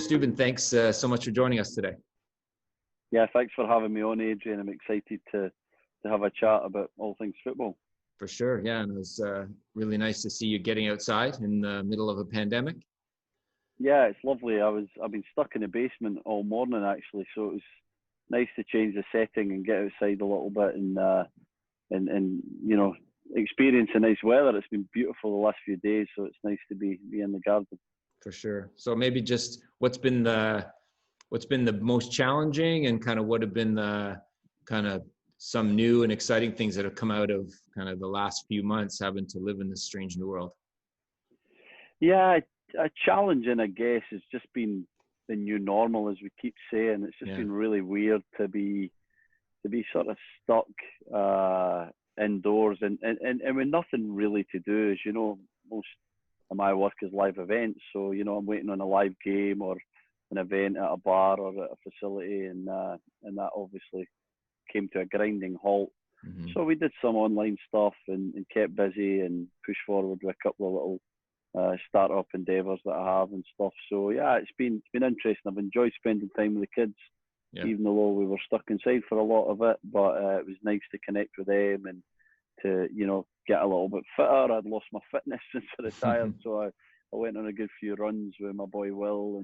Steven, thanks so much for joining us today. Yeah, thanks for having me on, Adrian. I'm excited to have a chat about all things football. For sure, yeah, and it was really nice to see you getting outside in the middle of a pandemic. Yeah, it's lovely. I've been stuck in the basement all morning actually, so it was nice to change the setting and get outside a little bit and you know, experience the nice weather. It's been beautiful the last few days, so it's nice to be in the garden. For sure. So maybe just what's been the most challenging, and kind of what have been the kind of some new and exciting things that have come out of kind of the last few months having to live in this strange new world? Yeah, a challenging, I guess, has just been the new normal, as we keep saying. It's just been really weird to be sort of stuck indoors and with nothing really to do. As you know, most of my work is live events, so you know I'm waiting on a live game or an event at a bar or at a facility, and that obviously came to a grinding halt. Mm-hmm. So we did some online stuff and kept busy and pushed forward with a couple of little startup endeavours that I have and stuff. So yeah, it's been interesting. I've enjoyed spending time with the kids, even though we were stuck inside for a lot of it. But it was nice to connect with them and to, you know, get a little bit fitter. I'd lost my fitness since I retired, so I went on a good few runs with my boy Will,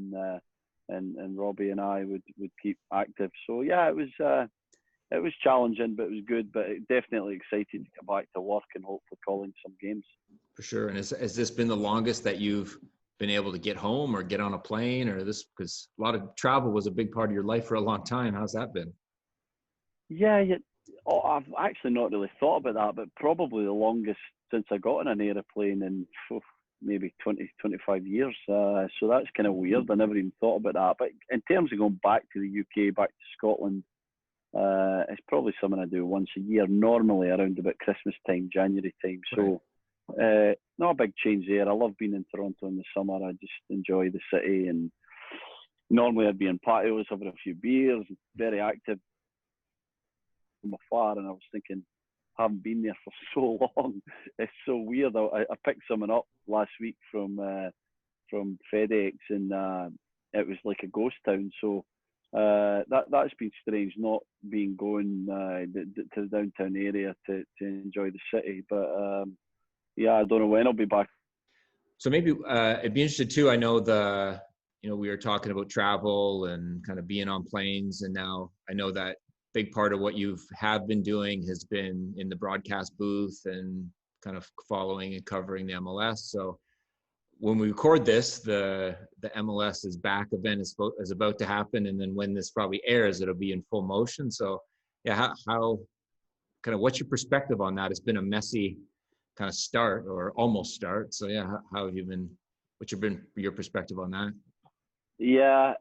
and Robbie and I would keep active. So yeah, it was challenging, but it was good. But definitely excited to get back to work and hopefully calling some games. For sure. And has this been the longest that you've been able to get home or get on a plane, or this, because a lot of travel was a big part of your life for a long time? How's that been? Yeah. I've actually not really thought about that, but probably the longest since I got on an aeroplane in maybe 20, 25 years. So that's kind of weird. I never even thought about that. But in terms of going back to the UK, back to Scotland, it's probably something I do once a year, normally around about Christmas time, January time. So not a big change there. I love being in Toronto in the summer. I just enjoy the city, and normally I'd be in patios having a few beers, very active from afar. And I was thinking, I haven't been there for so long. It's so weird. I picked someone up last week from FedEx, and it was like a ghost town. So that's been strange, not going to the downtown area to enjoy the city. But yeah, I don't know when I'll be back. So maybe it'd be interesting too. I know we were talking about travel and kind of being on planes, and now I know that big part of what you have been doing has been in the broadcast booth and kind of following and covering the MLS. So when we record this, the MLS is back event is about to happen, and then when this probably airs, it'll be in full motion. So yeah, how kind of, what's your perspective on that? It's been a messy kind of start, or almost start. So yeah, how have you been? What's your perspective on that? Yeah,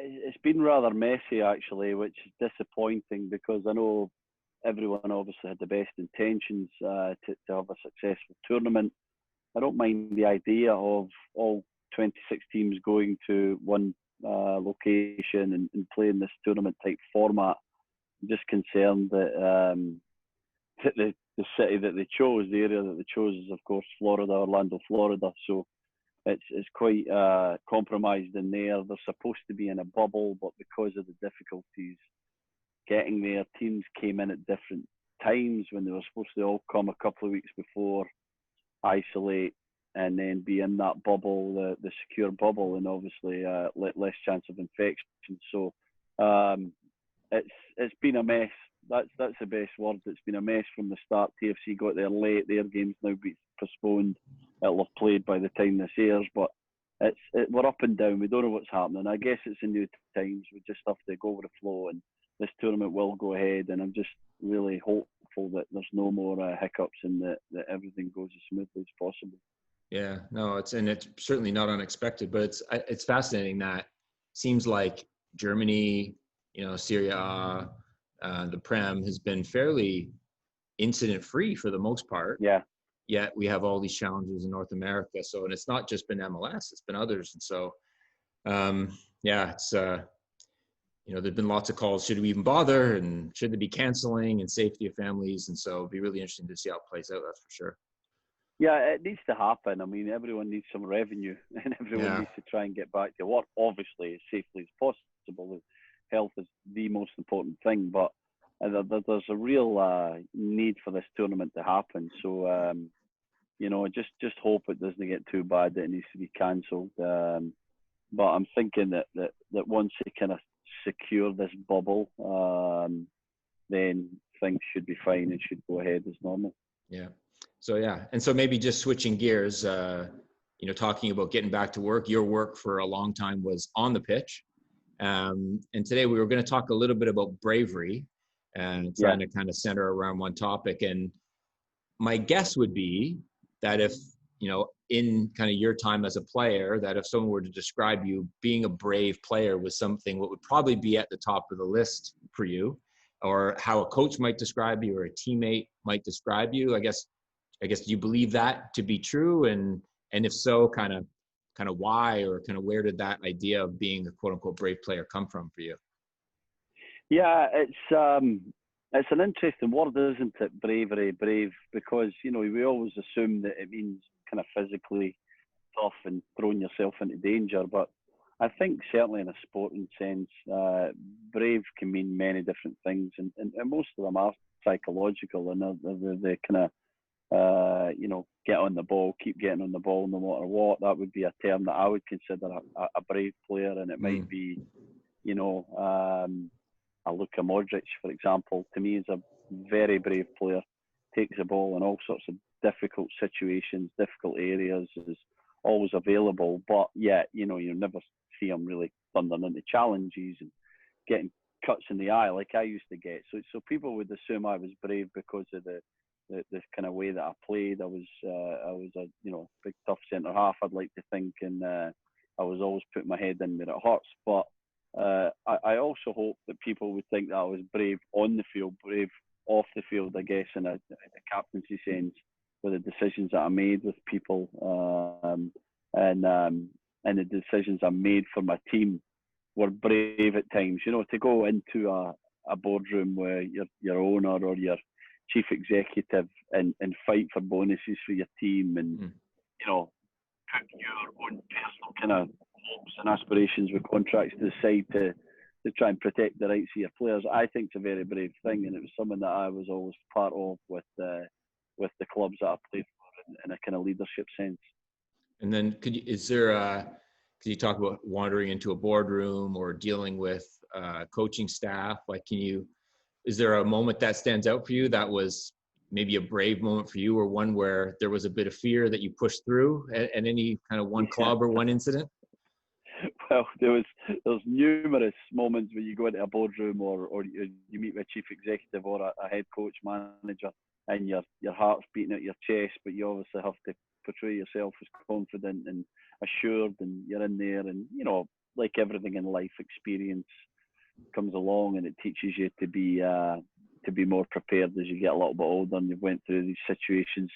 it's been rather messy actually, which is disappointing, because I know everyone obviously had the best intentions to have a successful tournament. I don't mind the idea of all 26 teams going to one location and playing this tournament type format. I'm just concerned that the city that they chose, the area that they chose, is of course Florida, Orlando, Florida. So it's quite compromised in there. They're supposed to be in a bubble, but because of the difficulties getting there, teams came in at different times when they were supposed to all come a couple of weeks before, isolate, and then be in that bubble, the secure bubble, and obviously less chance of infection. So it's been a mess. That's the best word. It's been a mess from the start. TFC got there late. Their game's now been postponed. It'll have played by the time this airs, but we're up and down. We don't know what's happening. I guess it's a new times. We just have to go with the flow, and this tournament will go ahead. And I'm just really hopeful that there's no more hiccups and that everything goes as smoothly as possible. Yeah, no, it's certainly not unexpected, but it's fascinating that seems like Germany, Serie A, the Prem has been fairly incident free for the most part. Yeah. Yet we have all these challenges in North America. So, and it's not just been MLS, it's been others. And so, it's, there've been lots of calls. Should we even bother? And should they be canceling, and safety of families? And so it'd be really interesting to see how it plays out. That's for sure. Yeah, it needs to happen. I mean, everyone needs some revenue, and everyone needs to try and get back to work, obviously, as safely as possible. Health is the most important thing, but there's a real need for this tournament to happen. So, just hope it doesn't get too bad that it needs to be cancelled. But I'm thinking that once they kind of secure this bubble, then things should be fine and should go ahead as normal. Yeah. So, and so maybe just switching gears, talking about getting back to work. Your work for a long time was on the pitch. And today we were going to talk a little bit about bravery and trying to kind of center around one topic. And my guess would be that if, in kind of your time as a player, that if someone were to describe you, being a brave player was something what would probably be at the top of the list for you, or how a coach might describe you or a teammate might describe you. I guess, do you believe that to be true? And if so, kind of why, or kind of where did that idea of being a quote unquote brave player come from for you? Yeah, it's an interesting word, isn't it? Bravery, brave, because, we always assume that it means kind of physically tough and throwing yourself into danger. But I think certainly in a sporting sense, brave can mean many different things, and most of them are psychological, and they kind of, get on the ball, keep getting on the ball no matter what. That would be a term that I would consider a brave player, and it might be, a Luka Modric, for example, to me is a very brave player, takes the ball in all sorts of difficult situations, difficult areas, is always available, but yet, you never see him really thundering into challenges and getting cuts in the eye like I used to get. So people would assume I was brave because of the kind of way that I played. I was a big tough centre half, I'd like to think, and I was always putting my head in where it hurts. But I also hope that people would think that I was brave on the field, brave off the field, I guess, in a captaincy sense, with the decisions that I made with people, and the decisions I made for my team were brave at times. To go into a boardroom where your owner or your chief executive and fight for bonuses for your team, and put your own personal kind of hopes and aspirations with contracts to the side to try and protect the rights of your players. I think it's a very brave thing, and it was something that I was always part of with the clubs that I played for in a kind of leadership sense. And then could you talk about wandering into a boardroom or dealing with coaching staff? Like, is there a moment that stands out for you that was maybe a brave moment for you, or one where there was a bit of fear that you pushed through at any kind of one club or one incident? Well, there was numerous moments where you go into a boardroom or you meet with a chief executive or a head coach, manager, and your heart's beating at your chest, but you obviously have to portray yourself as confident and assured, and you're in there, and like everything in life, experience comes along and it teaches you to be more prepared as you get a little bit older and you've went through these situations.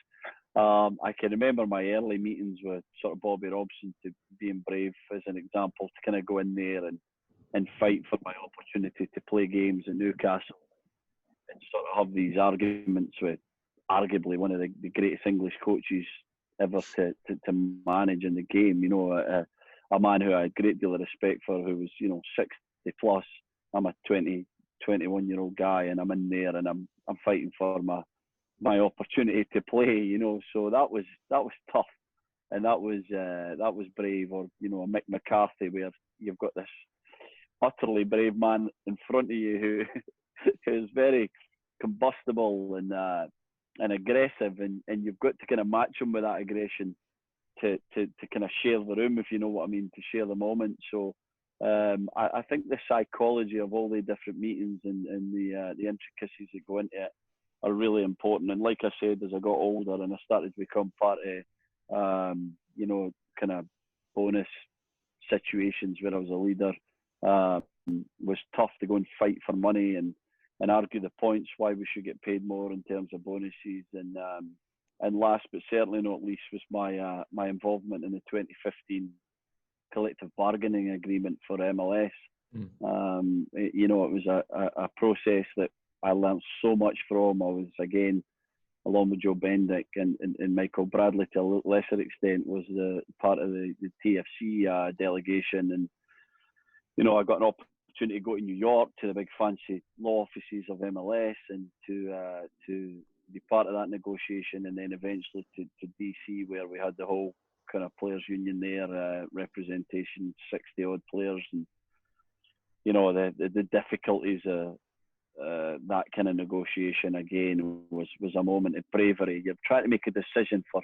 I can remember my early meetings with sort of Bobby Robson, to being brave as an example, to kind of go in there and fight for my opportunity to play games at Newcastle, and sort of have these arguments with arguably one of the greatest English coaches ever to manage in the game. A man who I had a great deal of respect for, who was 60 plus. I'm a 21-year-old guy, and I'm in there and I'm fighting for my opportunity to play. So that was tough, and that was brave. Or a Mick McCarthy, where you've got this utterly brave man in front of you who is very combustible and aggressive, and you've got to kind of match him with that aggression to kind of share the room, if you know what I mean, to share the moment. So I think the psychology of all the different meetings and the intricacies that go into it are really important. And like I said, as I got older and I started to become part of kind of bonus situations where I was a leader, was tough to go and fight for money and argue the points why we should get paid more in terms of bonuses. And last but certainly not least was my involvement in the 2015 collective bargaining agreement for MLS. It was a process that I learned so much from. I was, again, along with Joe Bendick and Michael Bradley to a lesser extent, was the part of the TFC delegation. And, I got an opportunity to go to New York to the big fancy law offices of MLS and to be part of that negotiation, and then eventually to DC, where we had the whole kind of players union there, representation, 60 odd players, and the difficulties that kind of negotiation again was a moment of bravery. You're trying to make a decision for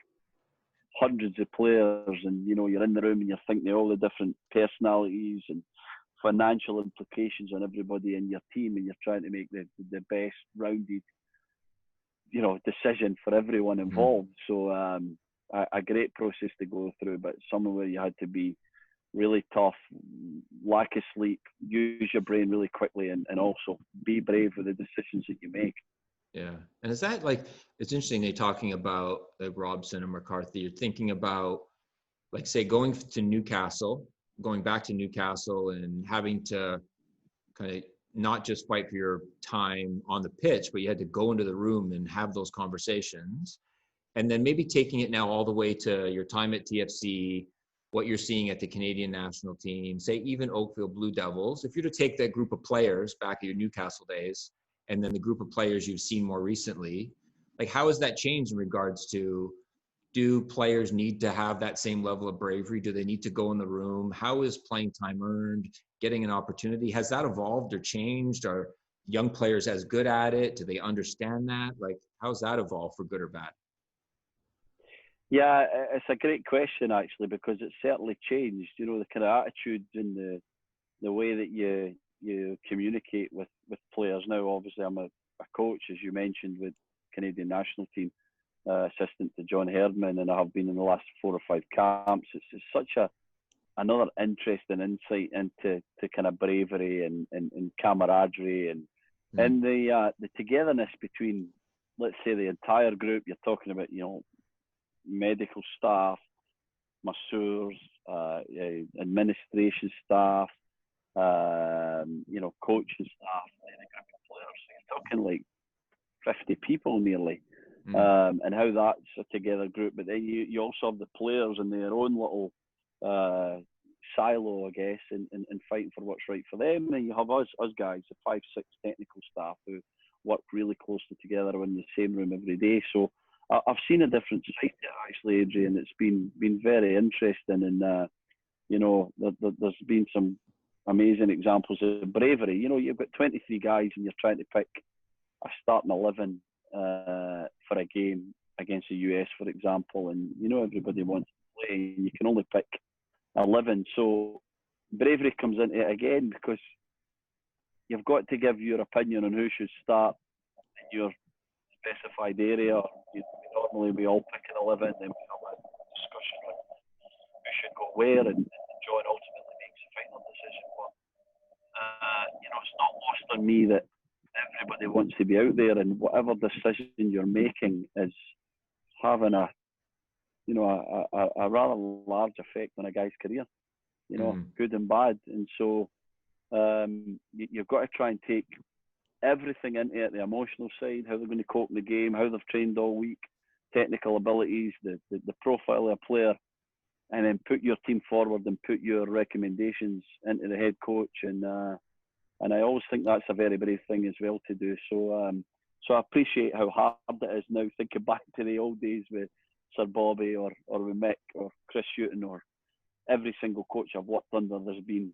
hundreds of players, and you're in the room and you're thinking of all the different personalities and financial implications on everybody in your team, and you're trying to make the best rounded decision for everyone involved. So a great process to go through, but somewhere where you had to be really tough, lack of sleep, use your brain really quickly, and also be brave with the decisions that you make. Yeah. And is that it's interesting they're talking about Robson and McCarthy. You're thinking about, say, going back to Newcastle and having to kind of not just fight for your time on the pitch, but you had to go into the room and have those conversations. And then maybe taking it now all the way to your time at TFC, what you're seeing at the Canadian national team, say even Oakville Blue Devils. If you're to take that group of players back at your Newcastle days, and then the group of players you've seen more recently, how has that changed in regards to, do players need to have that same level of bravery? Do they need to go in the room? How is playing time earned, getting an opportunity? Has that evolved or changed? Are young players as good at it? Do they understand that? How's that evolved, for good or bad? Yeah, it's a great question, actually, because it's certainly changed. The kind of attitudes and the way that you communicate with players now. Obviously, I'm a coach, as you mentioned, with Canadian national team, assistant to John Herdman, and I have been in the last 4 or 5 camps. It's such another interesting insight into kind of bravery and camaraderie and the togetherness between, let's say, the entire group. You're talking about, medical staff, masseurs, administration staff, coaching staff, and a group of players. So you're talking 50 people nearly, and how that's a together group. But then you also have the players in their own little silo, I guess, and fighting for what's right for them. And you have us guys, the 5-6 technical staff who work really closely together in the same room every day. So I've seen a different side to it, actually, Adrian. It's been very interesting, and there's been some amazing examples of bravery. You've got 23 guys and you're trying to pick a starting 11 for a game against the US, for example, and everybody wants to play, and you can only pick 11. So bravery comes into it again, because you've got to give your opinion on who should start in your specified area. Normally we all pick an 11, then we have a discussion on who should go where, and John ultimately makes the final decision. But it's not lost on me that everybody wants to be out there, and whatever decision you're making is having a rather large effect on a guy's career, good and bad. And so you've got to try and take everything into it, the emotional side, how they're going to cope in the game, how they've trained all week, technical abilities, the profile of a player, and then put your team forward and put your recommendations into the head coach. And I always think that's a very brave thing as well to do. So I appreciate how hard it is now, thinking back to the old days with Sir Bobby or with Mick or Chris Hughton or every single coach I've worked under. There's been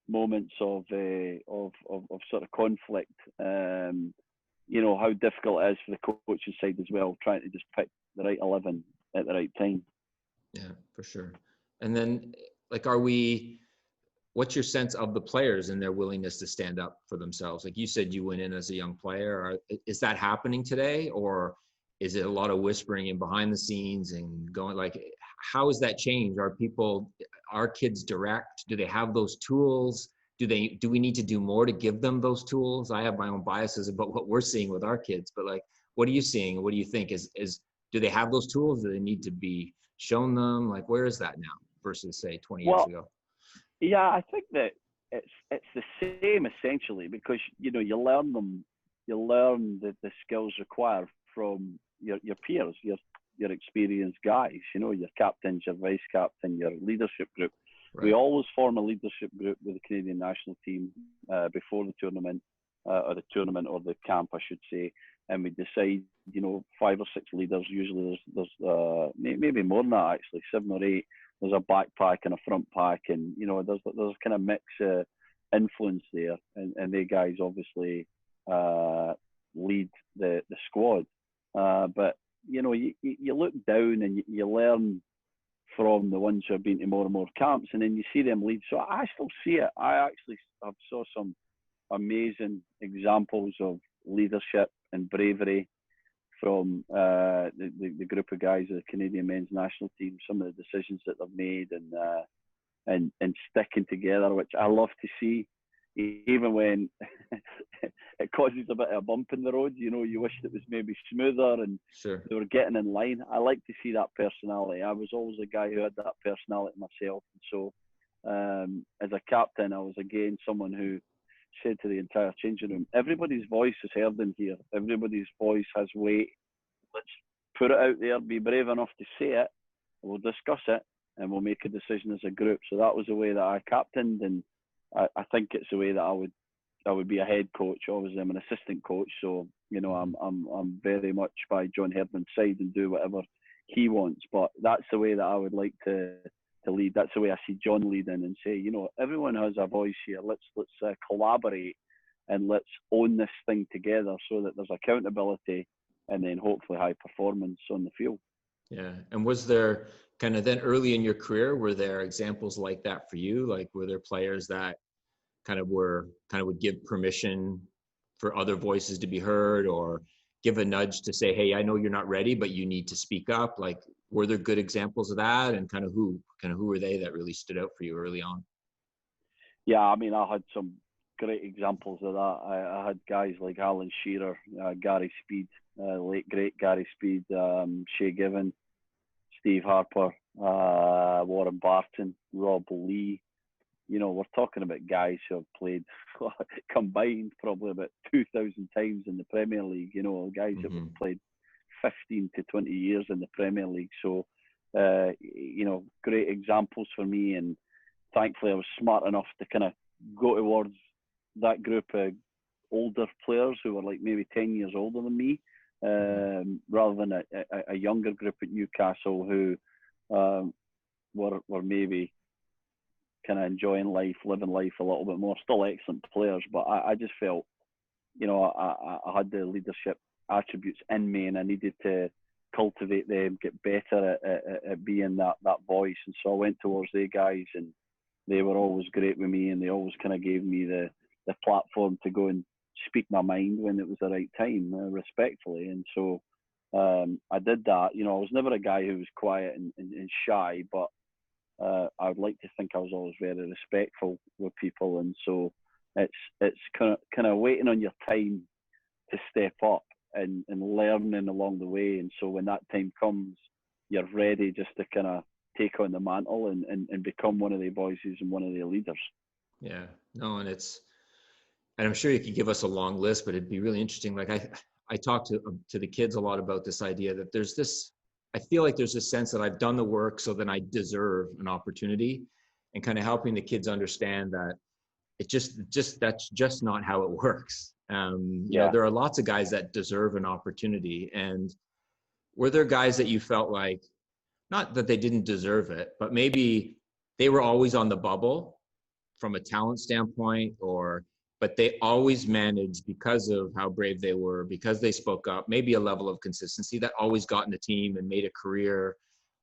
moments of sort of conflict. How difficult it is for the coaching side as well, trying to just pick the right 11 at the right time. Yeah, for sure. And then, what's your sense of the players and their willingness to stand up for themselves? Like you said, you went in as a young player. Is that happening today, or is it a lot of whispering in behind the scenes and going, how has that changed? Are kids direct? Do they have those tools? Do we need to do more to give them those tools? I have my own biases about what we're seeing with our kids, but what are you seeing? What do you think do they have those tools? Do they need to be shown them? Where is that now versus say 20 years ago? Yeah, I think that it's the same essentially, because you learn them, you learn the skills required from your peers, your experienced guys, your captains, your vice captain, your leadership group. Right. We always form a leadership group with the Canadian national team before the tournament, or the camp, I should say, and we decide, 5 or 6 leaders. Usually there's maybe more than that, actually, 7 or 8. There's a back pack and a front pack, and there's kind of mix influence there, and they guys obviously lead the squad. But you look down and you learn from the ones who have been to more and more camps, and then you see them lead. So I still see it. I actually have saw some amazing examples of leadership and bravery from the group of guys of the Canadian men's national team. Some of the decisions that they've made and sticking together, which I love to see, even when it causes a bit of a bump in the road. You wish it was maybe smoother and sure. They were getting in line. I like to see that personality. I was always a guy who had that personality myself, and so as a captain, I was again someone who said to the entire changing room, everybody's voice is heard in here. Everybody's voice has weight. Let's put it out there, be brave enough to say it. We'll discuss it, and we'll make a decision as a group. So that was the way that I captained, and I think it's the way that I would be a head coach. Obviously, I'm an assistant coach, so I'm very much by John Herdman's side and do whatever he wants. But that's the way that I would like to lead. That's the way I see John leading, and say, everyone has a voice here. Let's collaborate and let's own this thing together, so that there's accountability and then hopefully high performance on the field. Yeah. And was there kind of then early in your career, were there examples like that for you? Like, were there players that kind of would give permission for other voices to be heard, or give a nudge to say, hey, I know you're not ready, but you need to speak up? Like, were there good examples of that, and who were they that really stood out for you early on? Yeah, I mean, I had some great examples of that. I had guys like Alan Shearer, Gary Speed, late great Gary Speed, Shea Given, Steve Harper, Warren Barton, Rob Lee. We're talking about guys who have played combined probably about 2,000 times in the Premier League. Guys that have played 15 to 20 years in the Premier League. So, great examples for me. And thankfully, I was smart enough to kind of go towards that group of older players who were like maybe 10 years older than me, rather than a younger group at Newcastle who were maybe kind of enjoying life, living life a little bit more. Still excellent players, but I just felt, I had the leadership attributes in me, and I needed to cultivate them, get better at being that voice. And so I went towards the guys, and they were always great with me, and they always kind of gave me the platform to go and speak my mind when it was the right time, respectfully. And so I did that. I was never a guy who was quiet and shy, but I would like to think I was always very respectful with people. And so it's kind of waiting on your time to step up and learning along the way. And so when that time comes, you're ready just to kind of take on the mantle and become one of the voices and one of the leaders. Yeah, no, and I'm sure you could give us a long list, but it'd be really interesting. Like I talk to the kids a lot about this idea that I feel like there's this sense that I've done the work, so then I deserve an opportunity, and kind of helping the kids understand that that's just not how it works. There are lots of guys that deserve an opportunity. And were there guys that you felt like, not that they didn't deserve it, but maybe they were always on the bubble from a talent standpoint, but they always managed, because of how brave they were, because they spoke up, maybe a level of consistency that always got in the team and made a career?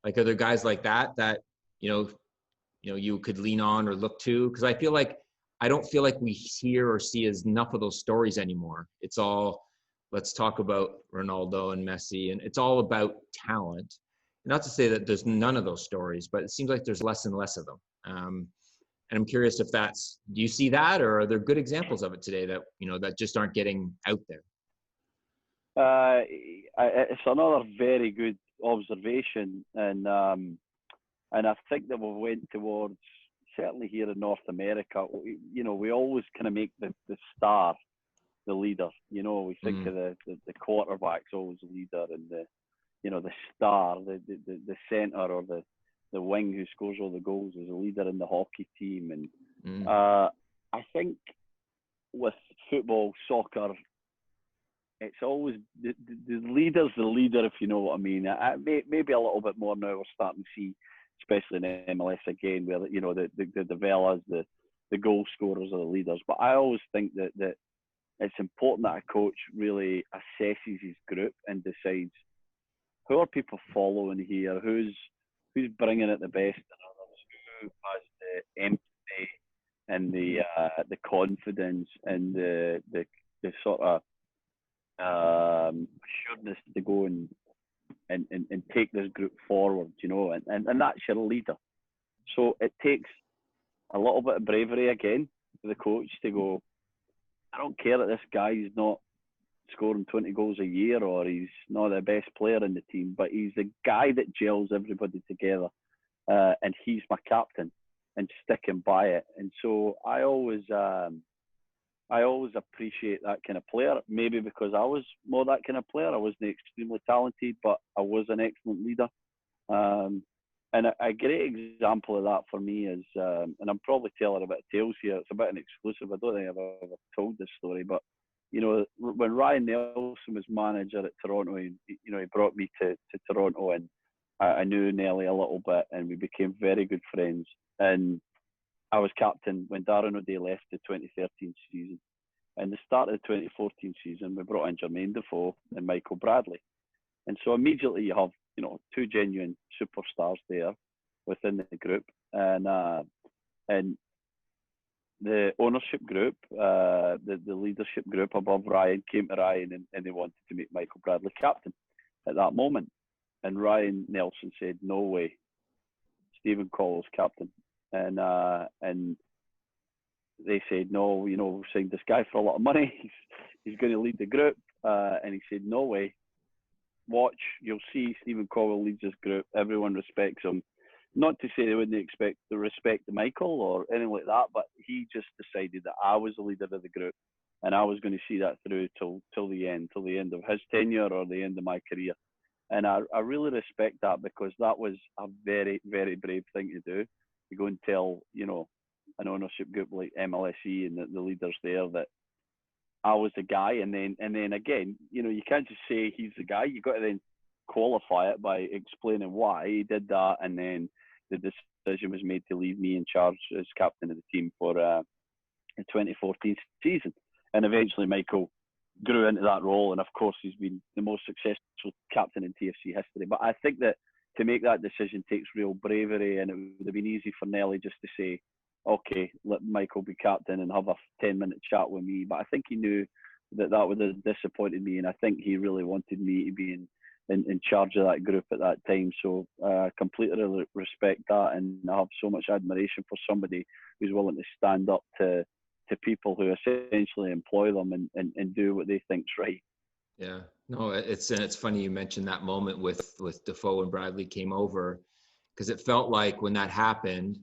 Like, are there guys like that you could lean on or look to? Because I don't feel like we hear or see enough of those stories anymore. It's all, let's talk about Ronaldo and Messi, and it's all about talent. Not to say that there's none of those stories, but it seems like there's less and less of them. And I'm curious if do you see that, or are there good examples of it today that, that just aren't getting out there? It's another very good observation. And I think that we went towards, certainly here in North America, we always kind of make the star the leader. We think of the quarterback's always the leader, and the star, the centre or the wing who scores all the goals is a leader in the hockey team. And I think with football, soccer, it's always the leader's the leader, if you know what I mean. Maybe a little bit more now we're starting to see, especially in MLS again, where the Velas, the goal scorers are the leaders. But I always think that it's important that a coach really assesses his group and decides who are people following here, who's bringing it the best in others, who has the empathy and the confidence and the sort of assuredness to go and take this group forward, and that's your leader. So it takes a little bit of bravery again for the coach to go, I don't care that this guy's not scoring 20 goals a year or he's not the best player in the team, but he's the guy that gels everybody together, and he's my captain, and sticking by it. And so I always appreciate that kind of player, maybe because I was more that kind of player. I wasn't extremely talented, but I was an excellent leader. And a great example of that for me is, and I'm probably telling a bit of tales here, it's a bit an exclusive, I don't think I've ever told this story, but when Ryan Nelson was manager at Toronto, he brought me to Toronto, and I knew Nelly a little bit, and we became very good friends. And I was captain when Darren O'Day left the 2013 season. And the start of the 2014 season, we brought in Jermaine Defoe and Michael Bradley. And so immediately you have, two genuine superstars there within the group. And the ownership group, the leadership group above Ryan came to Ryan and they wanted to make Michael Bradley captain at that moment. And Ryan Nelson said, no way, Steven Caldwell's captain. And they said, no, we signed this guy for a lot of money. He's going to lead the group. And he said, no way. Watch, you'll see Steven Caldwell leads this group. Everyone respects him. Not to say they wouldn't expect to respect Michael or anything like that, but he just decided that I was the leader of the group, and I was going to see that through till the end of his tenure or the end of my career. And I really respect that, because that was a very, very brave thing to do, to go and tell, an ownership group like MLSE and the leaders there that I was the guy. And then again, you can't just say he's the guy. You've got to then qualify it by explaining why he did that, and then the decision was made to leave me in charge as captain of the team for the 2014 season. And eventually Michael grew into that role, and of course he's been the most successful captain in TFC history. But I think that to make that decision takes real bravery, and it would have been easy for Nelly just to say, okay, let Michael be captain and have a 10-minute chat with me. But I think he knew that would have disappointed me, and I think he really wanted me to be in charge of that group at that time. So I completely respect that, and I have so much admiration for somebody who's willing to stand up to people who essentially employ them and do what they think's right. Yeah, no, it's funny you mentioned that moment with Defoe and Bradley came over, because it felt like when that happened,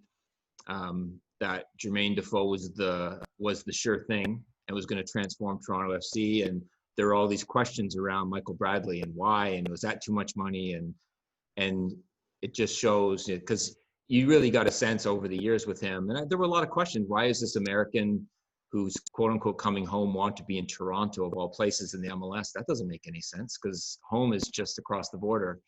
that Jermaine Defoe was the sure thing and was going to transform Toronto FC. And there were all these questions around Michael Bradley and why, and was that too much money? And it just shows, because you really got a sense over the years with him. And there were a lot of questions. Why is this American who's quote unquote coming home want to be in Toronto of all places in the MLS? That doesn't make any sense, because home is just across the border.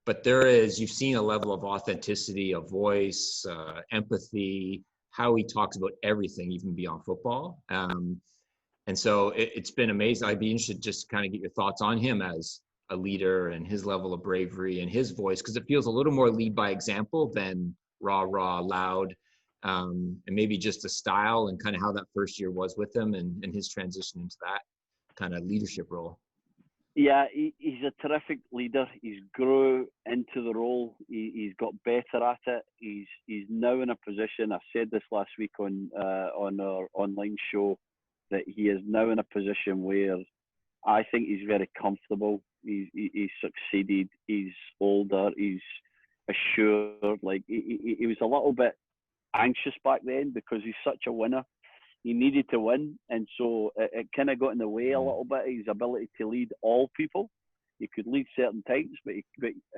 But you've seen a level of authenticity, of voice, empathy, how he talks about everything, even beyond football. And so it's been amazing. I'd be interested just to kind of get your thoughts on him as a leader and his level of bravery and his voice, because it feels a little more lead by example than raw, loud, and maybe just a style, and kind of how that first year was with him and his transition into that kind of leadership role. Yeah, he's a terrific leader. He's grew into the role. He's got better at it. He's now in a position. I said this last week on our online show, that he is now in a position where I think he's very comfortable. He's succeeded. He's older. He's assured. Like he was a little bit anxious back then because he's such a winner. He needed to win, and so it kind of got in the way a little bit, his ability to lead all people. You could lead certain times, but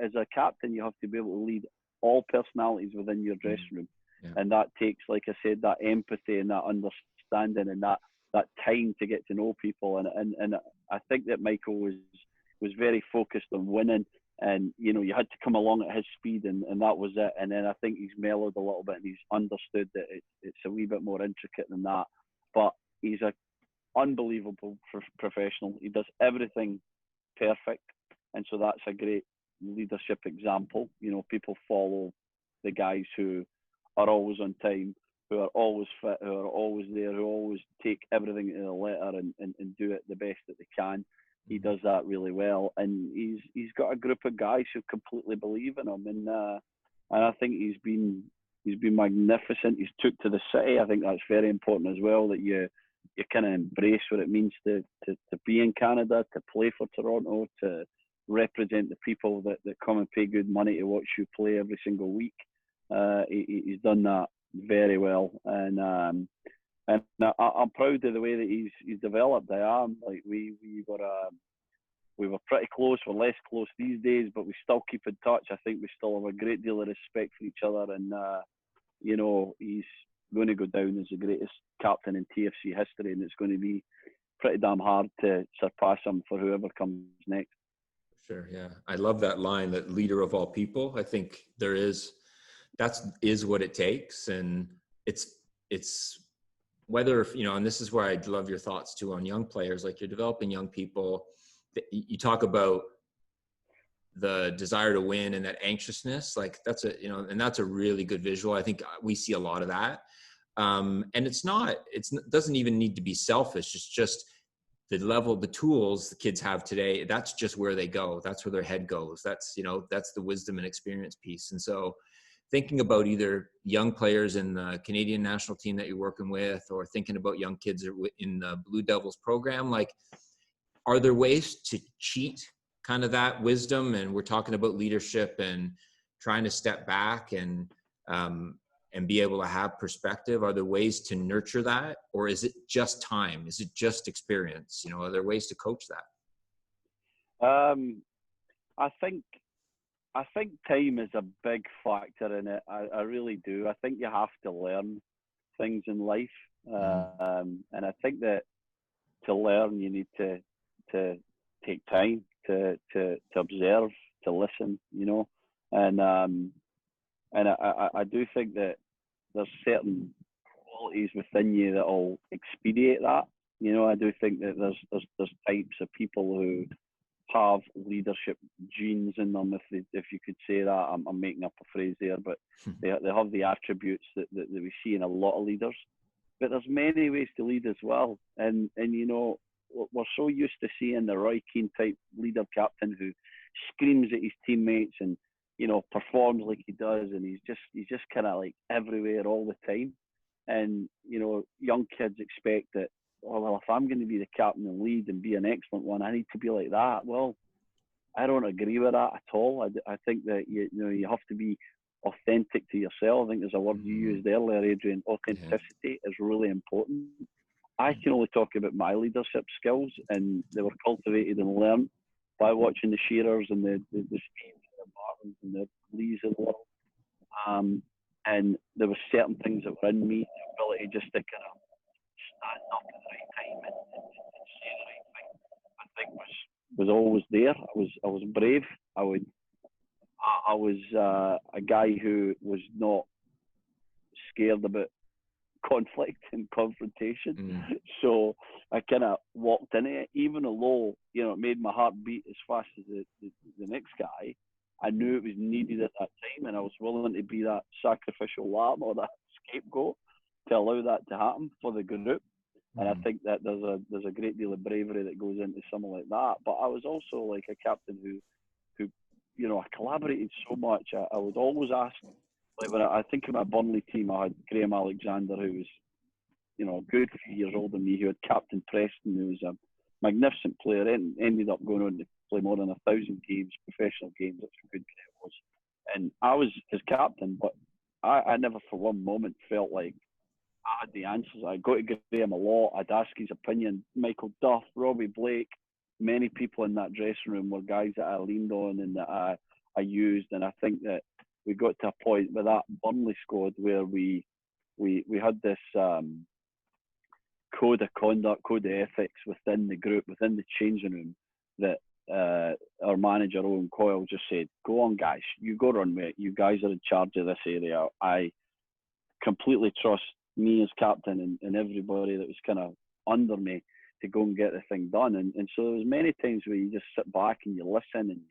as a captain, you have to be able to lead all personalities within your dressing room. Yeah. And that takes, like I said, that empathy and that understanding and that time to get to know people. And I think that Michael was very focused on winning. And, you know, you had to come along at his speed, and that was it. And then I think he's mellowed a little bit, and he's understood that it's a wee bit more intricate than that. But he's an unbelievable professional. He does everything perfect. And so that's a great leadership example. You know, people follow the guys who are always on time, who are always fit, who are always there, who always take everything to the letter and do it the best that they can. He does that really well, and he's got a group of guys who completely believe in him, and I think he's been magnificent. He's took to the city. I think that's very important as well, that you kind of embrace what it means to be in Canada, to play for Toronto, to represent the people that come and pay good money to watch you play every single week. He's done that very well, and I'm proud of the way that he's developed. I am. Like we were pretty close. We're less close these days, but we still keep in touch. I think we still have a great deal of respect for each other, and you know, he's going to go down as the greatest captain in TFC history, and it's going to be pretty damn hard to surpass him for whoever comes next. Sure, yeah. I love that line, that leader of all people. I think that is what it takes. And it's whether, you know, and this is where I'd love your thoughts too on young players. Like, you're developing young people. You talk about the desire to win and that anxiousness, like that's and that's a really good visual. I think we see a lot of that. And it doesn't even need to be selfish. It's just the tools the kids have today. That's just where they go. That's where their head goes. That's the wisdom and experience piece. And so thinking about either young players in the Canadian national team that you're working with, or thinking about young kids in the Blue Devils program, like, are there ways to cheat kind of that wisdom? And we're talking about leadership and trying to step back and be able to have perspective. Are there ways to nurture that, or is it just time? Is it just experience? You know, are there ways to coach that? I think time is a big factor in it. I really do. I think you have to learn things in life, and I think that to learn you need to take time to observe, to listen. You know, and I do think that there's certain qualities within you that will expedite that. You know, I do think that there's types of people who have leadership genes in them, if you could say that. I'm making up a phrase there, but they have the attributes that we see in a lot of leaders. But there's many ways to lead as well, and you know, we're so used to seeing the Roy Keane type leader captain who screams at his teammates and, you know, performs like he does, and he's just kind of like everywhere all the time. And, you know, young kids expect that, oh, well, if I'm going to be the captain and lead and be an excellent one, I need to be like that. Well, I don't agree with that at all. I think that you have to be authentic to yourself. I think there's a word you used earlier, Adrian. Authenticity is really important. I can only talk about my leadership skills, and they were cultivated and learned by watching the Shearers and the Steves and the Bartons and the Lees of the world. And there were certain things that were in me, the ability just to kind of stand up at the right time and say the right thing. I think was always there. I was brave. I was a guy who was not scared about conflict and confrontation. So I kind of walked into it, even though, you know, it made my heart beat as fast as the next guy. I knew it was needed at that time, and I was willing to be that sacrificial lamb or that scapegoat to allow that to happen for the group. And I think that there's a great deal of bravery that goes into something like that. But I was also like a captain who you know, I collaborated so much. I would always ask, like, when I think of my Burnley team, I had Graham Alexander, who was, you know, a good few years older than me, who had captain Preston, who was a magnificent player, and ended up going on to play more than 1,000 games, professional games. That's how good Graham was. And I was his captain, but I never for one moment felt like I had the answers. I'd go to Graham a lot. I'd ask his opinion. Michael Duff, Robbie Blake, many people in that dressing room were guys that I leaned on and that I used, and I think that we got to a point with that Burnley squad where we had this code of conduct, code of ethics within the group, within the changing room, that our manager Owen Coyle just said, "Go on, guys, you go run with it. You guys are in charge of this area. I completely trust me as captain and everybody that was kind of under me to go and get the thing done." And so there was many times where you just sit back and you listen and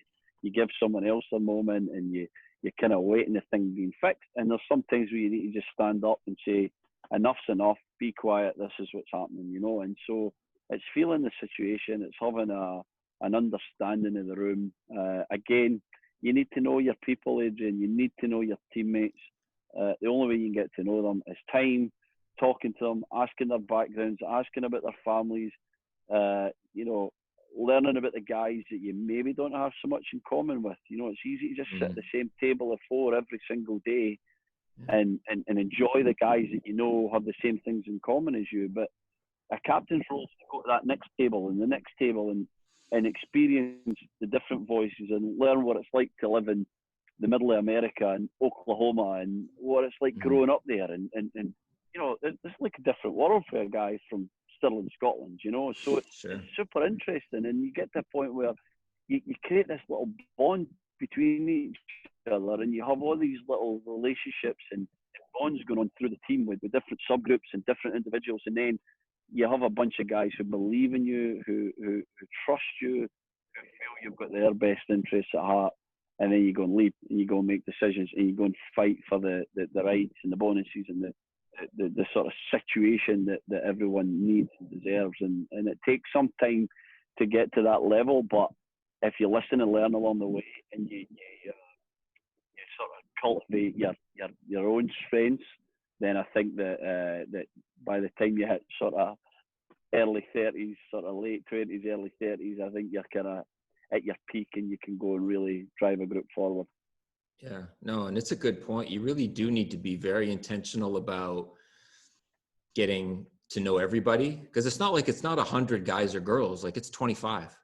you give someone else a moment and you're kind of waiting the thing being fixed. And there's sometimes where you need to just stand up and say, "Enough's enough, be quiet, this is what's happening," you know. And so it's feeling the situation, it's having an understanding of the room. Again, you need to know your people, Adrian. You need to know your teammates. The only way you can get to know them is time, talking to them, asking their backgrounds, asking about their families, you know, learning about the guys that you maybe don't have so much in common with. You know, it's easy to just sit at the same table of four every single day and enjoy the guys that you know have the same things in common as you. But a captain's role is to go to that next table and the next table and experience the different voices and learn what it's like to live in the middle of America and Oklahoma and what it's like growing up there. And you know, it's like a different world for a guy from Stirling, Scotland, you know. So it's super interesting. And you get to a point where you create this little bond between each other and you have all these little relationships and bonds going on through the team with different subgroups and different individuals. And then you have a bunch of guys who believe in you, who trust you, who feel you've got their best interests at heart. And then you go and lead and you go and make decisions and you go and fight for the rights and the bonuses and the sort of situation that everyone needs and deserves. And it takes some time to get to that level, but if you listen and learn along the way and you sort of cultivate your own strengths, then I think that by the time you hit sort of early 30s, sort of late 20s, early 30s, I think you're kind of at your peak and you can go and really drive a group forward. Yeah, no, and it's a good point. You really do need to be very intentional about getting to know everybody, because it's not like it's not 100 guys or girls, like it's 25.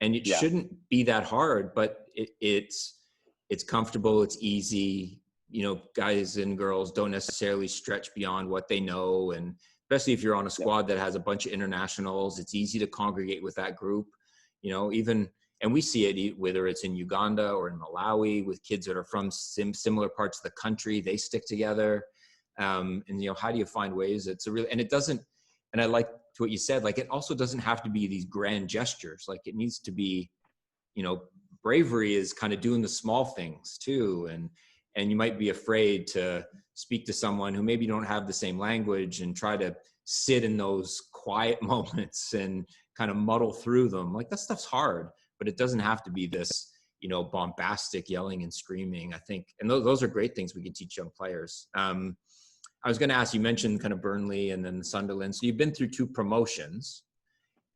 And it shouldn't be that hard, but it's comfortable, it's easy. You know, guys and girls don't necessarily stretch beyond what they know. And especially if you're on a squad that has a bunch of internationals, it's easy to congregate with that group, you know, and we see it whether it's in Uganda or in Malawi with kids that are from similar parts of the country, they stick together. And, you know, how do you find ways? And it doesn't, and I like what you said, like, it also doesn't have to be these grand gestures. Like, it needs to be, you know, bravery is kind of doing the small things too. And you might be afraid to speak to someone who maybe don't have the same language and try to sit in those quiet moments and kind of muddle through them. Like, that stuff's hard, but it doesn't have to be this, you know, bombastic yelling and screaming, I think. And those are great things we can teach young players. I was going to ask, you mentioned kind of Burnley and then Sunderland. So you've been through 2 promotions.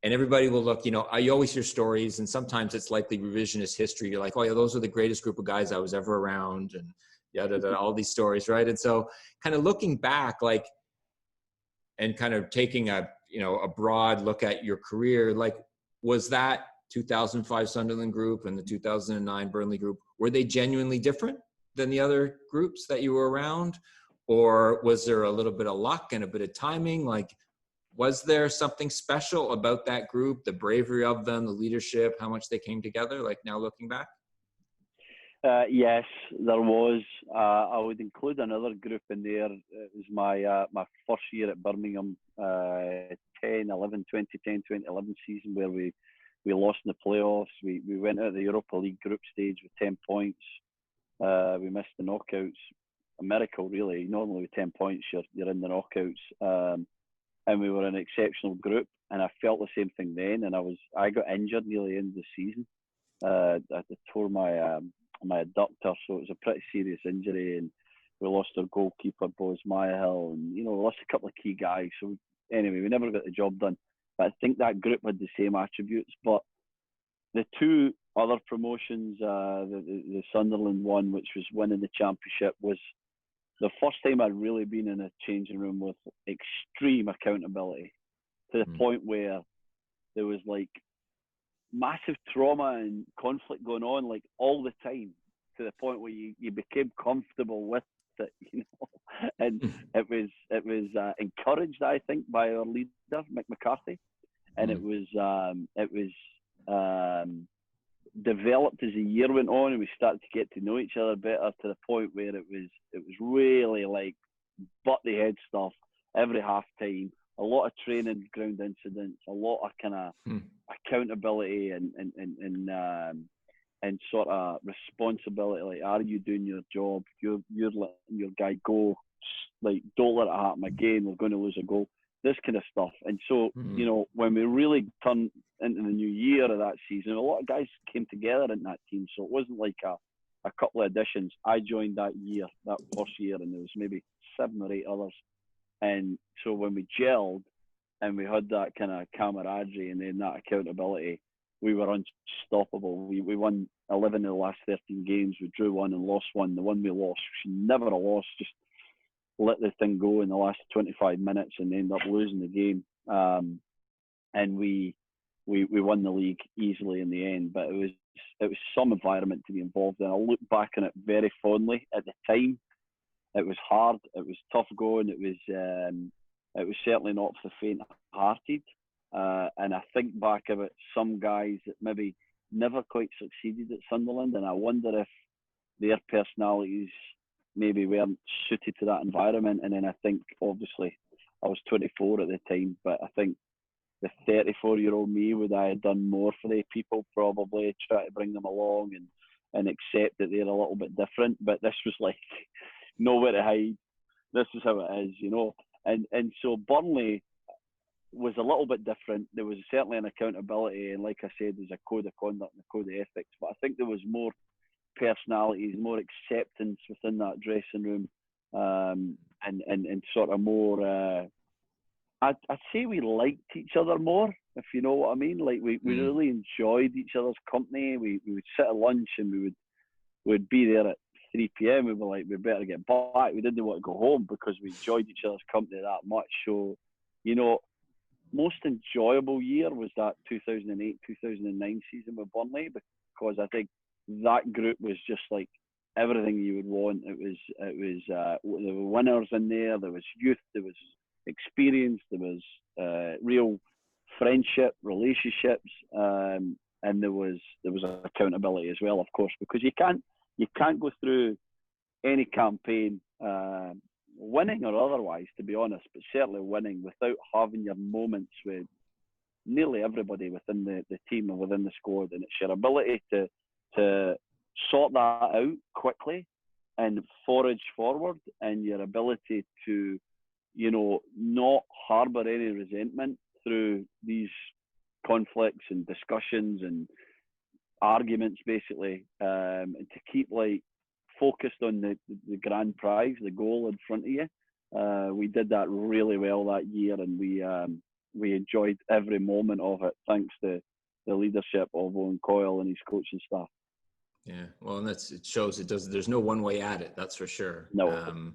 And everybody will look, you know, you always hear stories, and sometimes it's likely revisionist history. You're like, oh yeah, those are the greatest group of guys I was ever around, and all these stories, right? And so kind of looking back, like, and kind of taking a broad look at your career, like, was that 2005 Sunderland group and the 2009 Burnley group, were they genuinely different than the other groups that you were around? Or was there a little bit of luck and a bit of timing? Like, was there something special about that group, the bravery of them, the leadership, how much they came together, like now looking back? Yes, there was. I would include another group in there. It was my first year at Birmingham, 2010, 2011 season, where we lost in the playoffs. We went out of the Europa League group stage with 10 points. We missed the knockouts. A miracle, really. Normally with 10 points, you're in the knockouts. And we were an exceptional group, and I felt the same thing then. And I got injured nearly in the season. I tore my adductor, so it was a pretty serious injury. And we lost our goalkeeper, Boz Meyerhill, and we lost a couple of key guys. So anyway, we never got the job done. But I think that group had the same attributes. But the 2 other promotions, the Sunderland one, which was winning the championship, was the first time I'd really been in a changing room with extreme accountability, to the point where there was like massive trauma and conflict going on like all the time, to the point where you became comfortable with it, and it was encouraged, I think, by our leader Mick McCarthy, and it was developed as the year went on, and we started to get to know each other better, to the point where it was really like butt the head stuff every half time, a lot of training ground incidents, a lot of kind of accountability and sort of responsibility. Like, are you doing your job? You're letting your guy go. Like, don't let it happen again. We're going to lose a goal. This kind of stuff. And so, when we really turned into the new year of that season, a lot of guys came together in that team. So it wasn't like a couple of additions. I joined that first year, and there was maybe 7 or 8 others. And so when we gelled and we had that kind of camaraderie and then that accountability, we were unstoppable. We won 11 of the last 13 games. We drew 1 and lost 1. The one we lost, we should never have lost. Just let the thing go in the last 25 minutes and end up losing the game. And we won the league easily in the end. But it was some environment to be involved in. I look back on it very fondly. At the time, it was hard. It was tough going. It was certainly not for the faint-hearted. And I think back about some guys that maybe never quite succeeded at Sunderland, and I wonder if their personalities maybe weren't suited to that environment. And then I think, obviously, I was 24 at the time, but I think the 34-year-old me, would I have done more for the people? Probably try to bring them along and accept that they're a little bit different. But this was like nowhere to hide. This is how it is, And so Burnley was a little bit different. There was certainly an accountability, and like I said, there's a code of conduct and a code of ethics. But I think there was more personalities, more acceptance within that dressing room, and sort of more. I'd say we liked each other more, if you know what I mean. Like we really enjoyed each other's company. We would sit at lunch and we'd be there at 3 p.m. We were like, we better get back. We didn't want to go home because we enjoyed each other's company that much. So, most enjoyable year was that 2008-2009 season with Burnley, because I think that group was just like everything you would want. It was there were winners in there. There was youth. There was experience. There was real friendship, relationships, and there was accountability as well, of course, because you can't go through any campaign, winning or otherwise, to be honest, but certainly winning, without having your moments with nearly everybody within the team and within the squad. And it's your ability to sort that out quickly and forage forward, and your ability to, not harbour any resentment through these conflicts and discussions and arguments, basically, and to keep focused on the grand prize, the goal in front of you. We did that really well that year, and we enjoyed every moment of it, thanks to the leadership of Owen Coyle and his coaching staff. Yeah, well, and it shows there's no one way at it, that's for sure. No.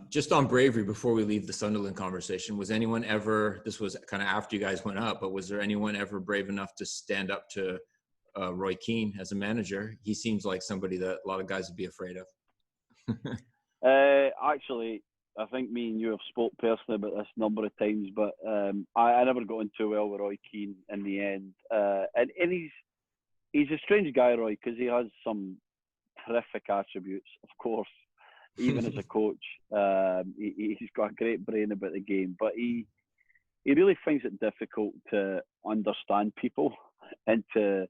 Just on Bravery, before we leave the Sunderland conversation, was anyone ever, this was kind of after you guys went up, but was there anyone ever brave enough to stand up to Roy Keane as a manager? He seems like somebody that a lot of guys would be afraid of. Actually, I think me and you have spoke personally about this a number of times, but I never got on too well with Roy Keane in the end. And he's a strange guy, Roy, because he has some terrific attributes, of course, even as a coach. He's got a great brain about the game, but he really finds it difficult to understand people and to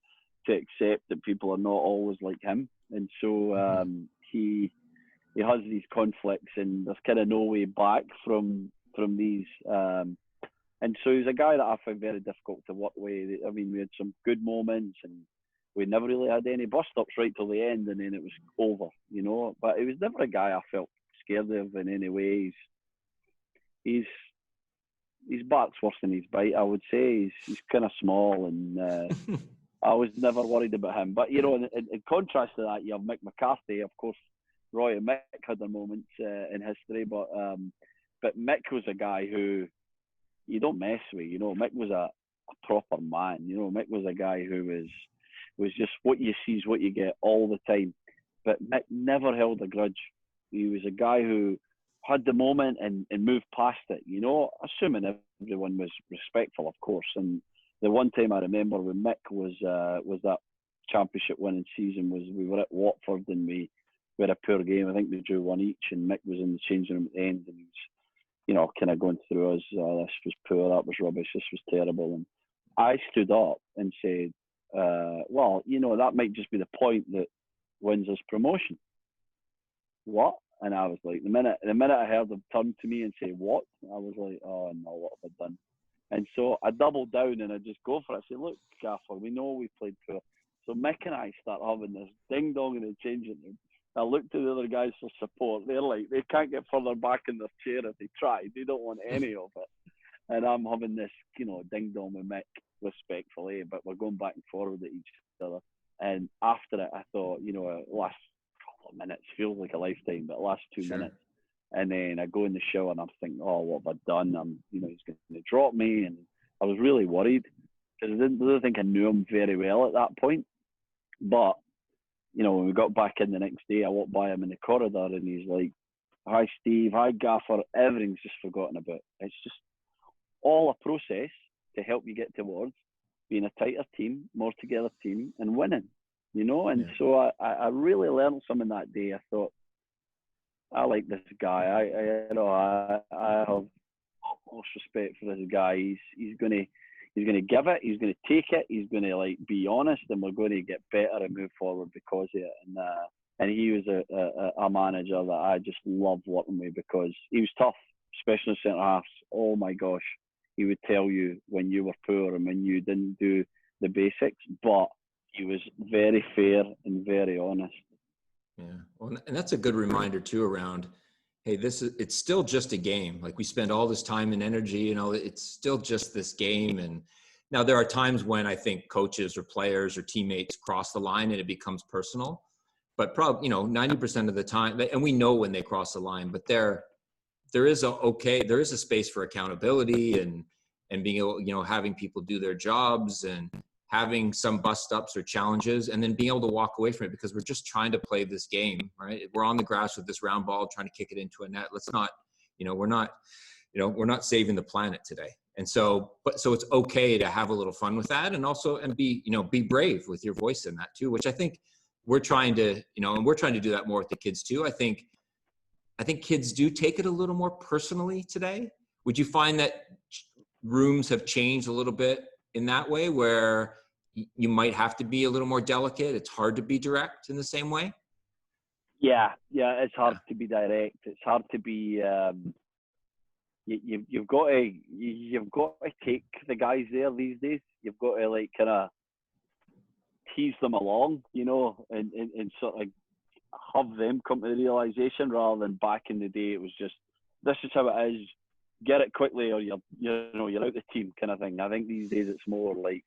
accept that people are not always like him. And so he has these conflicts, and there's kind of no way back from these. And so he's a guy that I find very difficult to work with. I mean, we had some good moments, and we never really had any bust-ups right till the end, and then it was over, But he was never a guy I felt scared of in any way. His bark's worse than his bite, I would say. He's kind of small, and I was never worried about him. But, in contrast to that, you have Mick McCarthy. Of course, Roy and Mick had their moments in history, but Mick was a guy who you don't mess with. Mick was a proper man. You know, Mick was a guy who was just what you see is what you get all the time. But Mick never held a grudge. He was a guy who had the moment and moved past it, you know, assuming everyone was respectful, of course. And the one time I remember with Mick was that championship winning season. Was we were at Watford and we had a poor game. I think we drew 1 each, and Mick was in the changing room at the end, and he was, you know, kind of going through us. This was poor, that was rubbish, this was terrible. And I stood up and said, well, you know, that might just be the point that wins us promotion. What? And I was like, the minute I heard him turn to me and say, what? I was like, oh no, what have I done? And so I doubled down and I just go for it. I said, look, Gaffer, we know we played poor. So Mick and I start having this ding dong in the changing room. I look to the other guys for support. They're like, they can't get further back in their chair if they try. They don't want any of it. And I'm having this, you know, ding dong with Mick, respectfully, but we're going back and forward at each other. And after it, I thought, you know, last couple of minutes feels like a lifetime, but last 2 minutes. And then I go in the shower and I'm thinking, oh, what have I done? You know, he's going to drop me. And I was really worried because I didn't think I knew him very well at that point. But, you know, when we got back in the next day, I walked by him in the corridor and he's like, hi, Steve, hi, Gaffer. Everything's just forgotten about. It's just all a process to help you get towards being a tighter team, more together team, and winning, you know? And so I really learned something that day. I thought, I like this guy. I have utmost respect for this guy. He's gonna give it. He's gonna take it. He's gonna like be honest, and we're going to get better and move forward because of it. And he was a manager that I just loved working with because he was tough, especially centre halves. Oh my gosh, he would tell you when you were poor and when you didn't do the basics, but he was very fair and very honest. Yeah, well, and that's a good reminder too around, hey, it's still just a game. Like we spend all this time and energy, you know, it's still just this game. And now there are times when I think coaches or players or teammates cross the line and it becomes personal, but probably, you know, 90% of the time, and we know when they cross the line, but there is a space for accountability and being able, you know, having people do their jobs and having some bust ups or challenges, and then being able to walk away from it because we're just trying to play this game, right? We're on the grass with this round ball, trying to kick it into a net. Let's not, you know, we're not saving the planet today. And so it's okay to have a little fun with that, and be brave with your voice in that too, which I think we're trying to, you know, and we're trying to do that more with the kids too. I think kids do take it a little more personally today. Would you find that rooms have changed a little bit in that way, where you might have to be a little more delicate? It's hard to be direct in the same way. Yeah, it's hard to be direct. It's hard to be. You've got to take the guys there these days. You've got to like kind of tease them along, you know, and sort of have them come to the realization, rather than back in the day it was just, this is how it is. Get it quickly or you're out the team kind of thing. I think these days it's more like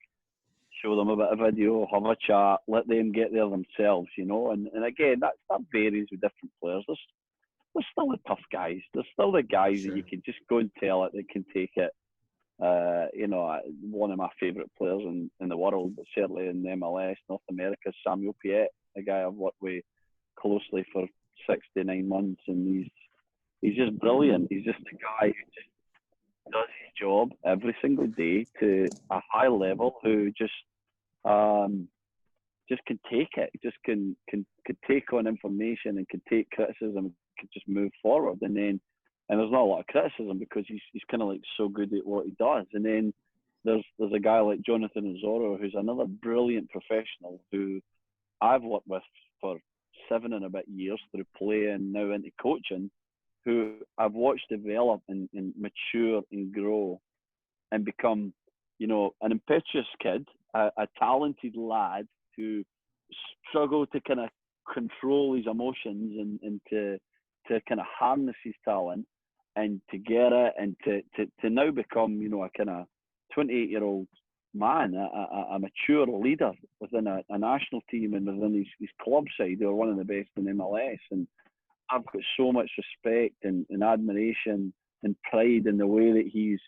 show them a bit of video, have a chat, let them get there themselves, you know. And again, that varies with different players. There's still the tough guys. There's still the guys that you can just go and tell it, that can take it. You know, one of my favourite players in the world, but certainly in the MLS, North America, Samuel Piet, a guy I've worked with closely for 6 to 9 months, and he's just brilliant. He's just a guy who just does his job every single day to a high level, who just can take it, just can take on information and can take criticism, can just move forward. And there's not a lot of criticism because he's kind of like so good at what he does. And then there's a guy like Jonathan Azoro, who's another brilliant professional who I've worked with for 7 and a bit years through play and now into coaching, who I've watched develop and mature and grow and become, you know, an impetuous kid, a talented lad who struggled to kind of control his emotions and to kind of harness his talent and to get it, and to now become, you know, a kind of 28-year-old man, a mature leader within a national team and within his club side, who are one of the best in MLS. And I've got so much respect and admiration and pride in the way that he's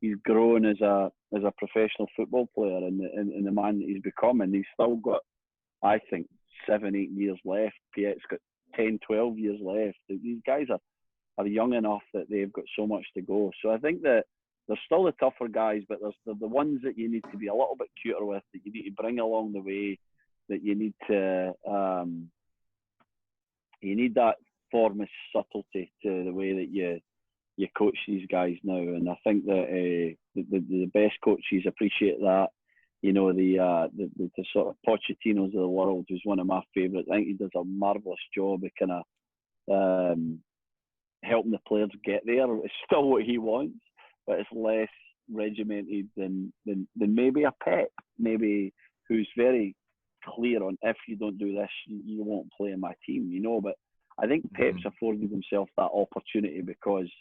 he's grown as a professional football player and the man that he's become, and he's still got, I think, 7-8 years left. Piet's got 10, 12 years left. These guys are young enough that they've got so much to go. So I think that there's still the tougher guys, but there's the ones that you need to be a little bit cuter with, that you need to bring along the way, that you need to you need that form of subtlety to the way that you coach these guys now. And I think that the best coaches appreciate that. You know, the sort of Pochettinos of the world, who's one of my favourites. I think he does a marvellous job of kind of helping the players get there. It's still what he wants, but it's less regimented than maybe a Pep, maybe, who's very clear on, if you don't do this, you won't play in my team, you know. But I think Pep's afforded himself that opportunity because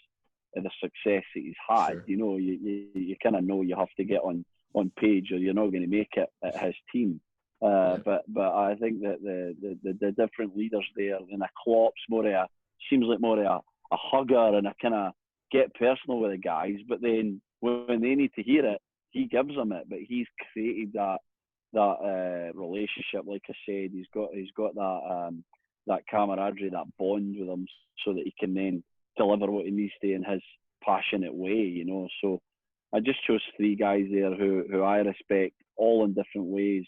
of the success that he's had. Sure. You know, you kind of know you have to get on page or you're not going to make it at his team. But I think that the different leaders there, and a Klopp's seems like more a hugger and a kind of get personal with the guys, but then when they need to hear it, he gives them it. But he's created that relationship, like I said. He's got that camaraderie, that bond with them, so that he can then deliver what he needs to in his passionate way, you know. So I just chose 3 guys there who I respect, all in different ways,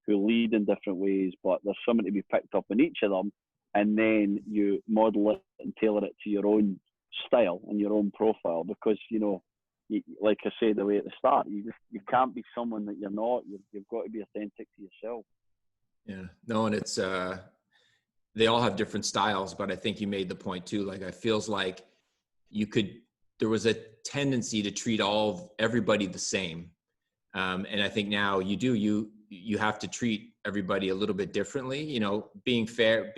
who lead in different ways, but there's something to be picked up in each of them, and then you model it and tailor it to your own style and your own profile. Because, you know, like I said away at the start, you can't be someone that you're not. You've got to be authentic to yourself. Yeah, no, and it's they all have different styles, but I think you made the point too. Like, it feels like there was a tendency to treat everybody the same, and I think now you have to treat everybody a little bit differently. You know, being fair,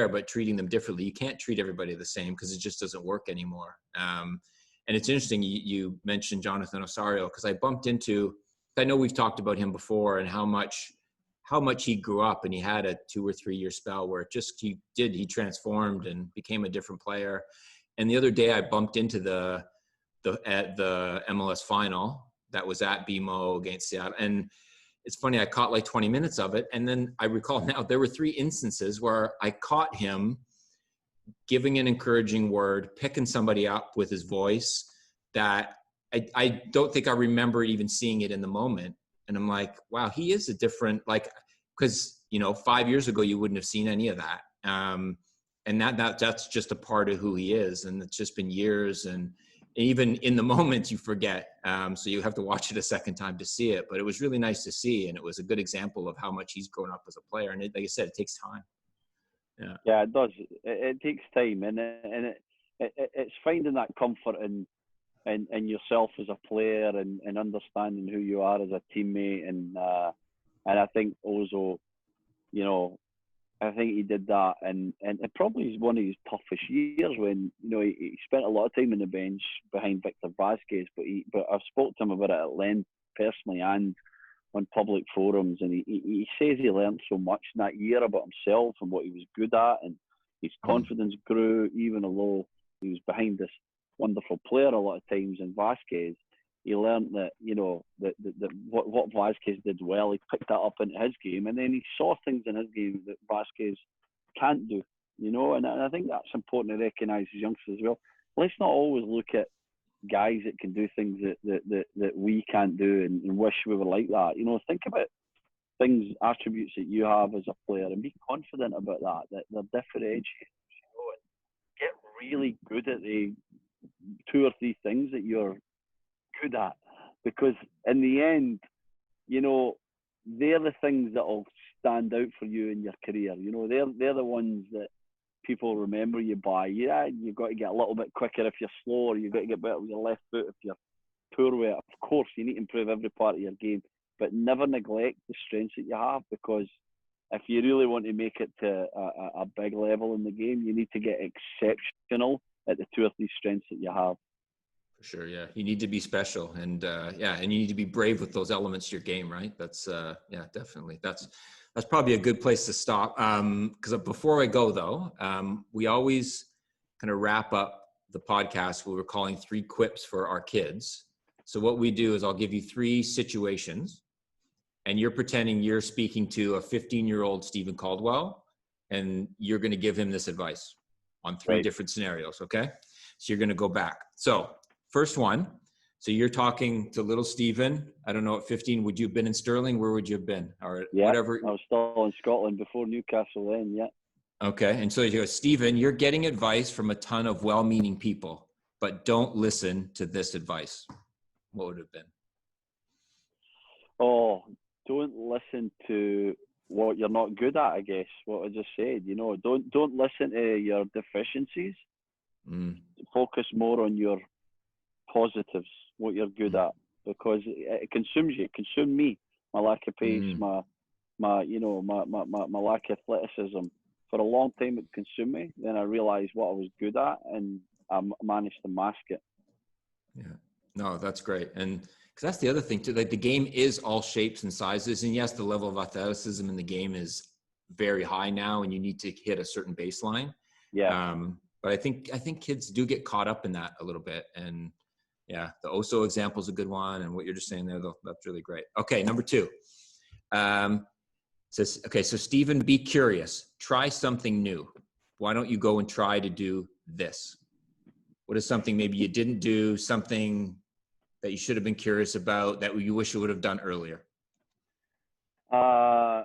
but treating them differently. You can't treat everybody the same because it just doesn't work anymore. And it's interesting you mentioned Jonathan Osorio, because I bumped into. I know we've talked about him before and how much he grew up, and he had a 2 or 3 year spell where he transformed and became a different player. And the other day I bumped into the MLS final that was at BMO against Seattle. And it's funny, I caught like 20 minutes of it. And then I recall now there were 3 instances where I caught him giving an encouraging word, picking somebody up with his voice that I don't think I remember even seeing it in the moment. And I'm like, wow, he is a different, like, because, you know, 5 years ago, you wouldn't have seen any of that. And that's just a part of who he is. And it's just been years. And even in the moment, you forget. So you have to watch it a second time to see it. But it was really nice to see. And it was a good example of how much he's grown up as a player. And like I said, it takes time. Yeah, it does. It takes time. And it's finding that comfort in yourself as a player and understanding who you are as a teammate. And I think also, you know, I think he did that, and it probably is one of his toughest years when, you know, he spent a lot of time on the bench behind Victor Vasquez, but I've spoke to him about it at length personally and on public forums, and he says he learned so much in that year about himself and what he was good at, and his confidence grew, even although he was behind this wonderful player a lot of times in Vasquez. He learned that, you know, that what Vasquez did well, he picked that up into his game, and then he saw things in his game that Vasquez can't do, you know. And I think that's important to recognise as youngsters as well. Let's not always look at guys that can do things that we can't do and wish we were like that. You know, think about attributes that you have as a player, and be confident about that they're differentiators, you know, and get really good at the 2 or 3 things that you're good at, because in the end, you know, they're the things that will stand out for you in your career. You know, they're the ones that people remember you by. Yeah, you've got to get a little bit quicker if you're slow, or you've got to get better with your left foot if you're poor with it. Of course, you need to improve every part of your game, but never neglect the strengths that you have, because if you really want to make it to a big level in the game, you need to get exceptional at the 2 or 3 strengths that you have. For sure, yeah. You need to be special, and and you need to be brave with those elements to your game, right? That's definitely. That's probably a good place to stop. Because before I go though, we always kind of wrap up the podcast. We were calling 3 quips for our kids. So what we do is I'll give you 3 situations, and you're pretending you're speaking to a 15-year-old Steven Caldwell, and you're going to give him this advice on 3 different scenarios, okay? So you're going to go back. So first one, so you're talking to little Steven. I don't know, at 15, would you have been in Stirling? Where would you have been? Or whatever. I was still in Scotland before Newcastle then, yeah. Okay, and so you go, Steven, you're getting advice from a ton of well-meaning people, but don't listen to this advice. What would it have been? Oh, don't listen to what you're not good at, I guess, what I just said. You know, don't listen to your deficiencies. Focus more on your positives, what you're good at, because it consumes you. It consumed me. My lack of pace, my lack of athleticism. For a long time, it consumed me. Then I realized what I was good at, and I managed to mask it. Yeah, no, that's great. And because that's the other thing too, like the game is all shapes and sizes. And yes, the level of athleticism in the game is very high now, and you need to hit a certain baseline. Yeah. But I think kids do get caught up in that a little bit. And yeah, the Oso example is a good one. And what you're just saying there, that's really great. Okay, number 2. Says, okay, so Steven, be curious. Try something new. Why don't you go and try to do this? What is something maybe you didn't do, something that you should have been curious about that you wish you would have done earlier? I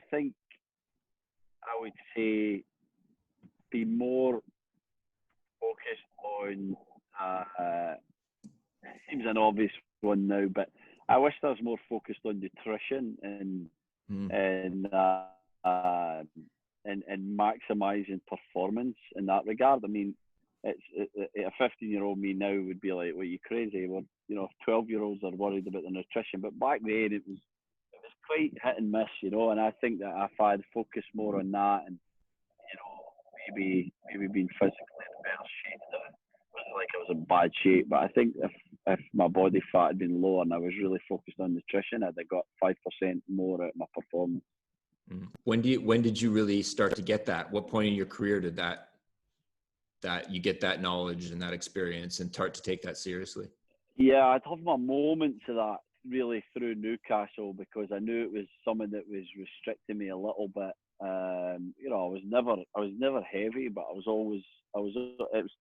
think I would say be more focused on, it seems an obvious one now, but I wish I was more focused on nutrition and maximising performance in that regard. I mean, a 15-year-old me now would be like, "Well, you crazy?" Well, 12-year-olds are worried about their nutrition, but back then it was quite hit and miss, and I think that if I'd focused more on that and maybe being physically in better shape, it wasn't like I was in bad shape, but I think if my body fat had been lower and I was really focused on nutrition, I'd have got 5% more out of my performance. When did you really start to get that? What point in your career did that you get that knowledge and that experience and start to take that seriously? Yeah, I'd have my moments of that really through Newcastle, because I knew it was something that was restricting me a little bit. I was never heavy, but it was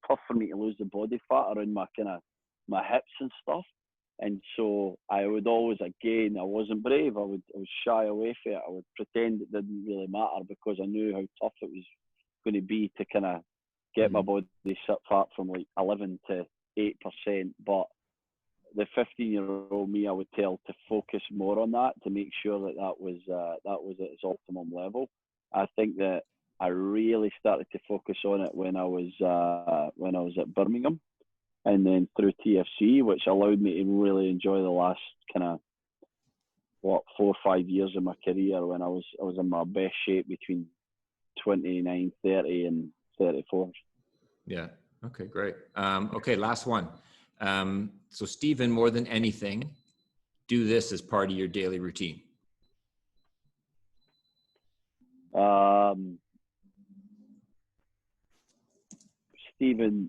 tough for me to lose the body fat around my hips and stuff. And so I would always, again, I wasn't brave. I would shy away from it. I would pretend it didn't really matter, because I knew how tough it was going to be to kind of get my body fat from like 11 to 8%. But the 15-year-old me, I would tell to focus more on that, to make sure that was at its optimum level. I think that I really started to focus on it when I was at Birmingham, and then through TFC, which allowed me to really enjoy the last kind of 4 or 5 years of my career, when I was in my best shape between 29, 30 and 34. Yeah. Okay, great. Okay, last one. So Steven, more than anything, do this as part of your daily routine. Steven,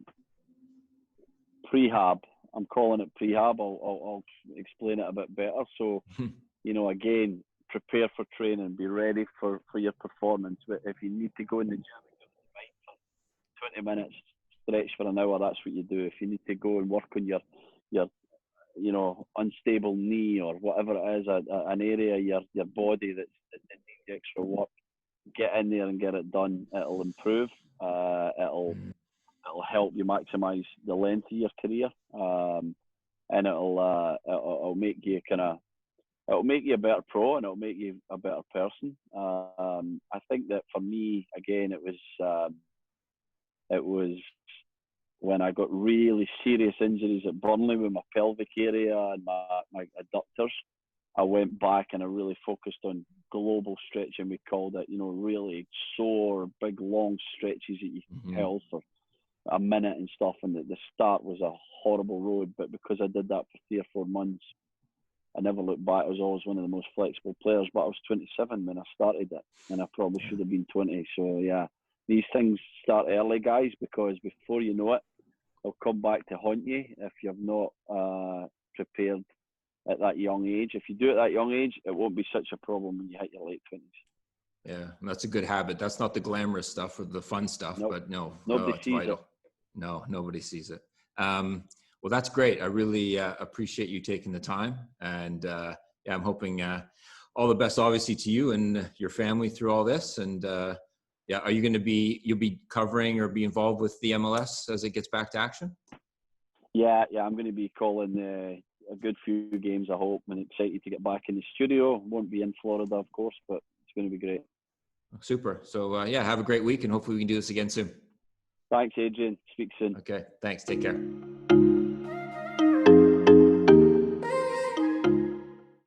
prehab. I'm calling it prehab. I'll explain it a bit better. So, again, prepare for training, be ready for your performance. If you need to go in the gym for 20 minutes, stretch for an hour, that's what you do. If you need to go and work on your unstable knee or whatever it is, an area of your body that needs extra work, get in there and get it done. It'll improve. It'll help you maximize the length of your career, and it'll make you it'll make you a better pro, and it'll make you a better person. I think that for me, again, it was when I got really serious injuries at Burnley with my pelvic area and my adductors. I went back and I really focused on global stretching, we called it, really sore, big, long stretches that you held for a minute and stuff. And the start was a horrible road, but because I did that for 3 or 4 months, I never looked back. I was always one of the most flexible players, but I was 27 when I started it, and I probably should have been 20. So yeah, these things start early, guys, because before you know it, they'll come back to haunt you if you've not prepared at that young age. If you do it at that young age, it won't be such a problem when you hit your late 20s. Yeah, and that's a good habit. That's not the glamorous stuff or the fun stuff, Nope. but no, Nobody it's sees vital. it. No, nobody sees it. Well, that's great. I really appreciate you taking the time, and yeah, I'm hoping all the best, obviously, to you and your family through all this. And yeah, are you going to you'll be covering or be involved with the MLS as it gets back to action? Yeah, I'm going to be calling a good few games, I hope, and excited to get back in the studio. Won't be in Florida, of course, but it's going to be great. Super. So yeah, have a great week, and hopefully we can do this again soon. Thanks, Adrian. Speak soon. Okay, thanks. Take care.